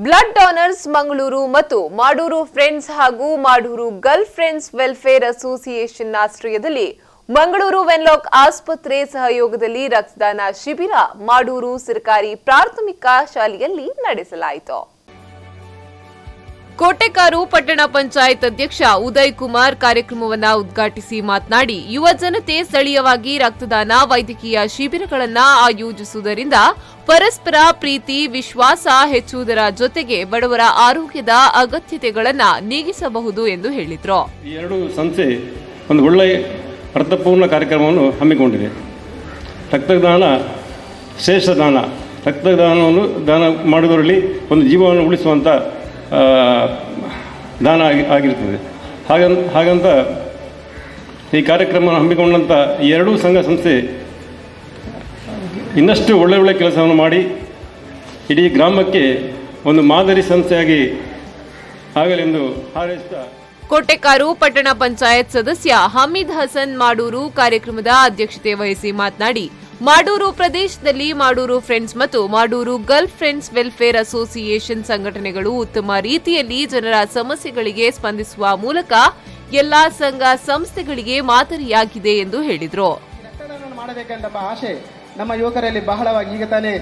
Blood donors Mangaluru ಮತ್ತು ಮಾಡೂರು friends ಹಾಗೂ ಮಾಡೂರು ಗರ್ಲ್ ಫ್ರೆಂಡ್ಸ್ ವೆಲ್ಫೇರ್ ಅಸೋಸಿಯೇಷನ್ ಆಶ್ರಯದಲ್ಲಿ ಮಂಗಳೂರು ವೆನ್ಲಾಕ್ ಆಸ್ಪತ್ರೆ ಸಹಯೋಗದಲ್ಲಿ ರಕ್ತದಾನ ಶಿಬಿರ ಮಾಡೂರು ಸರ್ಕಾರಿ ಪ್ರಾಥಮಿಕ ಶಾಲೆಯಲ್ಲಿ ನಡೆಸಲಾಯಿತು. ಕೋಟೆಕಾರು ಪಟ್ಟಣ ಪಂಚಾಯತ್ ಅಧ್ಯಕ್ಷ ಉದಯ್ ಕುಮಾರ್ ಕಾರ್ಯಕ್ರಮವನ್ನು ಉದ್ಘಾಟಿಸಿ ಮಾತನಾಡಿ, ಯುವ ಜನತೆ ಸ್ಥಳೀಯವಾಗಿ ರಕ್ತದಾನ ವೈದ್ಯಕೀಯ ಶಿಬಿರಗಳನ್ನು ಆಯೋಜಿಸುವುದರಿಂದ ಪರಸ್ಪರ ಪ್ರೀತಿ ವಿಶ್ವಾಸ ಹೆಚ್ಚುವುದರ ಜೊತೆಗೆ ಬಡವರ ಆರೋಗ್ಯದ ಅಗತ್ಯತೆಗಳನ್ನು ನೀಗಿಸಬಹುದು ಎಂದು ಹೇಳಿದರು. ಈ ಎರಡು ಸಂಸ್ಥೆ ಒಂದು ಒಳ್ಳೆಯ ಅರ್ಥಪೂರ್ಣ ಕಾರ್ಯಕ್ರಮವನ್ನು ಹಮ್ಮಿಕೊಂಡಿದೆ. ರಕ್ತದಾನ ಶ್ರೇಷ್ಠ ದಾನ. ರಕ್ತದಾನವನ್ನು ದಾನ ಮಾಡುವುದರಲ್ಲಿ ಒಂದು ಜೀವವನ್ನು ಉಳಿಸುವಂಥ ದಾನ ಆಗಿರ್ತದೆ. ಹಾಗಂತ ಈ ಕಾರ್ಯಕ್ರಮವನ್ನು ಹಮ್ಮಿಕೊಂಡಂಥ ಎರಡೂ ಸಂಘ ಸಂಸ್ಥೆ ಇನ್ನಷ್ಟು ಒಳ್ಳೆ ಕೆಲಸವನ್ನು ಮಾಡಿ ಇಡೀ ಗ್ರಾಮಕ್ಕೆ ಒಂದು ಮಾದರಿ ಸಂಸ್ಥೆಯಾಗಿ ಆಗಲೆಂದು ಹಾರೈಸುತ್ತಾ ಕೋಟೆಕಾರು ಪಟ್ಟಣ ಪಂಚಾಯತ್ ಸದಸ್ಯ ಹಮೀದ್ ಹಸನ್ ಮಾಡೂರು ಕಾರ್ಯಕ್ರಮದ ಅಧ್ಯಕ್ಷತೆ ವಹಿಸಿ ಮಾತನಾಡಿ, ಮಾಡೂರು ಪ್ರದೇಶದಲ್ಲಿ ಮಾಡೂರು ಫ್ರೆಂಡ್ಸ್ ಮತ್ತು ಮಾಡೂರು ಗರ್ಲ್ ಫ್ರೆಂಡ್ಸ್ ವೆಲ್ಫೇರ್ ಅಸೋಸಿಯೇಷನ್ ಸಂಘಟನೆಗಳು ಉತ್ತಮ ರೀತಿಯಲ್ಲಿ ಜನರ ಸಮಸ್ಯೆಗಳಿಗೆ ಸ್ಪಂದಿಸುವ ಮೂಲಕ ಎಲ್ಲಾ ಸಂಘ ಸಂಸ್ಥೆಗಳಿಗೆ ಮಾದರಿಯಾಗಿದೆ ಎಂದು ಹೇಳಿದರು. ಮಾಡಬೇಕೆಂಬ ಆಶೆ ನಮ್ಮ ಯುವಕರಲ್ಲಿ ಬಹಳವಾಗಿ, ಈಗ ತಾನೇ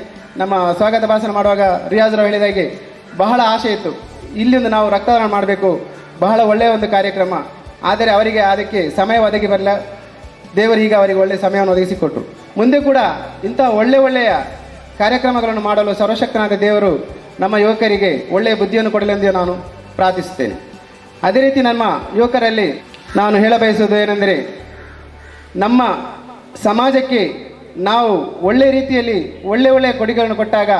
ನಮ್ಮ ಸ್ವಾಗತ ಭಾಷಣ ಮಾಡುವಾಗ ರಿಯಾಜ್ ರಾವ್ ಹೇಳಿದಾಗೆ ಬಹಳ ಆಶೆ ಇತ್ತು. ಇಲ್ಲಿಂದ ನಾವು ರಕ್ತದಾನ ಮಾಡಬೇಕು, ಬಹಳ ಒಳ್ಳೆಯ ಒಂದು ಕಾರ್ಯಕ್ರಮ. ಆದರೆ ಅವರಿಗೆ ಅದಕ್ಕೆ ಸಮಯ ಒದಗಿ ಬರಲ್ಲ. ದೇವರು ಈಗ ಅವರಿಗೆ ಒಳ್ಳೆಯ ಸಮಯವನ್ನು ಒದಗಿಸಿಕೊಟ್ರು. ಮುಂದೆ ಕೂಡ ಇಂಥ ಒಳ್ಳೆಯ ಕಾರ್ಯಕ್ರಮಗಳನ್ನು ಮಾಡಲು ಸರ್ವಶಕ್ತನಾದ ದೇವರು ನಮ್ಮ ಯುವಕರಿಗೆ ಒಳ್ಳೆಯ ಬುದ್ಧಿಯನ್ನು ಕೊಡಲೆಂದು ನಾನು ಪ್ರಾರ್ಥಿಸುತ್ತೇನೆ. ಅದೇ ರೀತಿ ನಮ್ಮ ಯುವಕರಲ್ಲಿ ನಾನು ಹೇಳಬಯಸುವುದು ಏನೆಂದರೆ, ನಮ್ಮ ಸಮಾಜಕ್ಕೆ ನಾವು ಒಳ್ಳೆಯ ರೀತಿಯಲ್ಲಿ ಒಳ್ಳೆಯ ಕೊಡುಗೆಗಳನ್ನು ಕೊಟ್ಟಾಗ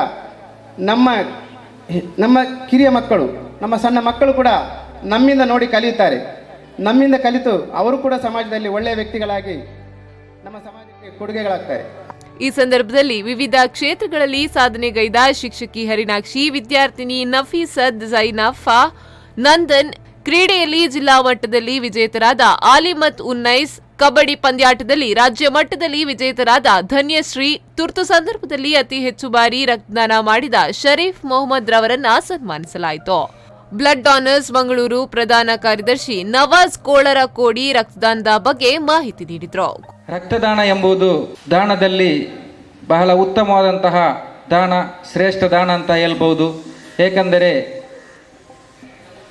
ನಮ್ಮ ಕಿರಿಯ ಮಕ್ಕಳು, ನಮ್ಮ ಸಣ್ಣ ಮಕ್ಕಳು ಕೂಡ ನಮ್ಮಿಂದ ನೋಡಿ ಕಲಿಯುತ್ತಾರೆ. ನಮ್ಮಿಂದ ಕಲಿತು ಅವರು ಕೂಡ ಸಮಾಜದಲ್ಲಿ ಒಳ್ಳೆಯ ವ್ಯಕ್ತಿಗಳಾಗಿ ನಮ್ಮ ಸಮಾಜಕ್ಕೆ ಕೊಡುಗೆಗಳಾಗ್ತಾರೆ. ಈ ಸಂದರ್ಭದಲ್ಲಿ ವಿವಿಧ ಕ್ಷೇತ್ರಗಳಲ್ಲಿ ಸಾಧನೆಗೈದ ಶಿಕ್ಷಕಿ ಹರಿನಾಕ್ಷಿ, ವಿದ್ಯಾರ್ಥಿನಿ ನಫೀಸದ್ ಝೈನಫಾ ನಂದನ್, ಕ್ರೀಡೆಯಲ್ಲಿ ಜಿಲ್ಲಾ ಮಟ್ಟದಲ್ಲಿ ವಿಜೇತರಾದ ಆಲಿಮತ್ ಉನ್ನೈಸ್, ಕಬಡ್ಡಿ ಪಂದ್ಯಾಟದಲ್ಲಿ ರಾಜ್ಯ ಮಟ್ಟದಲ್ಲಿ ವಿಜೇತರಾದ ಧನ್ಯಶ್ರೀ, ತುರ್ತು ಸಂದರ್ಭದಲ್ಲಿ ಅತಿ ಹೆಚ್ಚು ಬಾರಿ ರಕ್ತದಾನ ಮಾಡಿದ ಶರೀಫ್ ಮೊಹಮ್ಮದ್ ರವರನ್ನ ಸನ್ಮಾನಿಸಲಾಯಿತು. ಬ್ಲಡ್ ಡೋನರ್ಸ್ ಮಂಗಳೂರು ಪ್ರಧಾನ ಕಾರ್ಯದರ್ಶಿ ನವಾಜ್ ಕೋಳರಕೋಡಿ ರಕ್ತದಾನದ ಬಗ್ಗೆ ಮಾಹಿತಿ ನೀಡಿದರು. ರಕ್ತದಾನ ಎಂಬುದು ದಾನದಲ್ಲಿ ಬಹಳ ಉತ್ತಮವಾದಂತಹ ದಾನ, ಶ್ರೇಷ್ಠ ದಾನ ಅಂತ ಹೇಳ್ಬೋದು. ಏಕೆಂದರೆ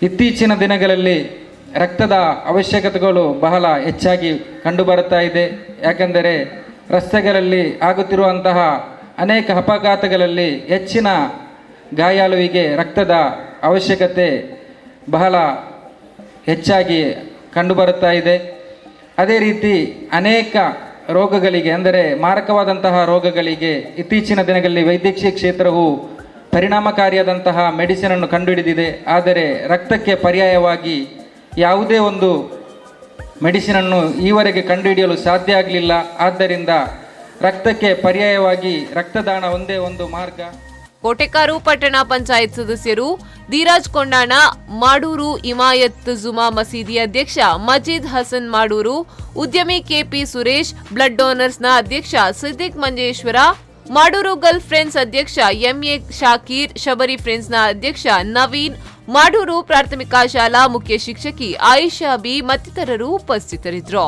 ಇತ್ತೀಚಿನ ದಿನಗಳಲ್ಲಿ ರಕ್ತದ ಅವಶ್ಯಕತೆಗಳು ಬಹಳ ಹೆಚ್ಚಾಗಿ ಕಂಡುಬರುತ್ತಾ ಇದೆ. ಯಾಕೆಂದರೆ ರಸ್ತೆಗಳಲ್ಲಿ ಆಗುತ್ತಿರುವಂತಹ ಅನೇಕ ಅಪಘಾತಗಳಲ್ಲಿ ಹೆಚ್ಚಿನ ಗಾಯಾಳುವಿಗೆ ರಕ್ತದ ಅವಶ್ಯಕತೆ ಬಹಳ ಹೆಚ್ಚಾಗಿ ಕಂಡುಬರುತ್ತಾ ಇದೆ. ಅದೇ ರೀತಿ ಅನೇಕ ರೋಗಗಳಿಗೆ, ಅಂದರೆ ಮಾರಕವಾದಂತಹ ರೋಗಗಳಿಗೆ ಇತ್ತೀಚಿನ ದಿನಗಳಲ್ಲಿ ವೈದ್ಯಕೀಯ ಕ್ಷೇತ್ರವು ಪರಿಣಾಮಕಾರಿಯಾದಂತಹ ಮೆಡಿಸಿನನ್ನು ಕಂಡುಹಿಡಿದಿದೆ. ಆದರೆ ರಕ್ತಕ್ಕೆ ಪರ್ಯಾಯವಾಗಿ ಯಾವುದೇ ಒಂದು ಮೆಡಿಸಿನನ್ನು ಈವರೆಗೆ ಕಂಡುಹಿಡಿಯಲು ಸಾಧ್ಯ ಆಗಲಿಲ್ಲ. ಆದ್ದರಿಂದ ರಕ್ತಕ್ಕೆ ಪರ್ಯಾಯವಾಗಿ ರಕ್ತದಾನ ಒಂದೇ ಒಂದು ಮಾರ್ಗ. ಕೋಟೆಕಾರು ಪಟ್ಟಣ ಪಂಚಾಯತ್ ಸದಸ್ಯರು ಧೀರಾಜ್ ಕೊಂಡಾಣ, ಮಾಡೂರು ಇಮಾಯತ್ ಜುಮಾ ಮಸೀದಿ ಅಧ್ಯಕ್ಷ ಮಜೀದ್ ಹಸನ್ ಮಾಡೂರು, ಉದ್ಯಮಿ ಕೆಪಿ ಸುರೇಶ್, ಬ್ಲಡ್ ಡೋನರ್ಸ್ನ ಅಧ್ಯಕ್ಷ ಸಿದ್ದಿಕ್ ಮಂಜೇಶ್ವರ, ಮಾಡೂರು ಗರ್ಲ್ ಫ್ರೆಂಡ್ಸ್ ಅಧ್ಯಕ್ಷ ಎಂಎ ಶಾಕೀರ್, ಶಬರಿ ಫ್ರೆಂಡ್ಸ್ನ ಅಧ್ಯಕ್ಷ ನವೀನ್, ಮಾಡೂರು ಪ್ರಾಥಮಿಕ ಶಾಲಾ ಮುಖ್ಯ ಶಿಕ್ಷಕಿ ಆಯಿಷಾ ಬಿ ಮತ್ತಿತರರು ಉಪಸ್ಥಿತರಿದ್ದರು.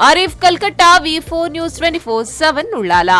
ಆರಿಫ್ ಕಲ್ಕಟ್ಟ, ವಿ4 ನ್ಯೂಸ್ 24/7 ಉಳ್ಳಾಲ.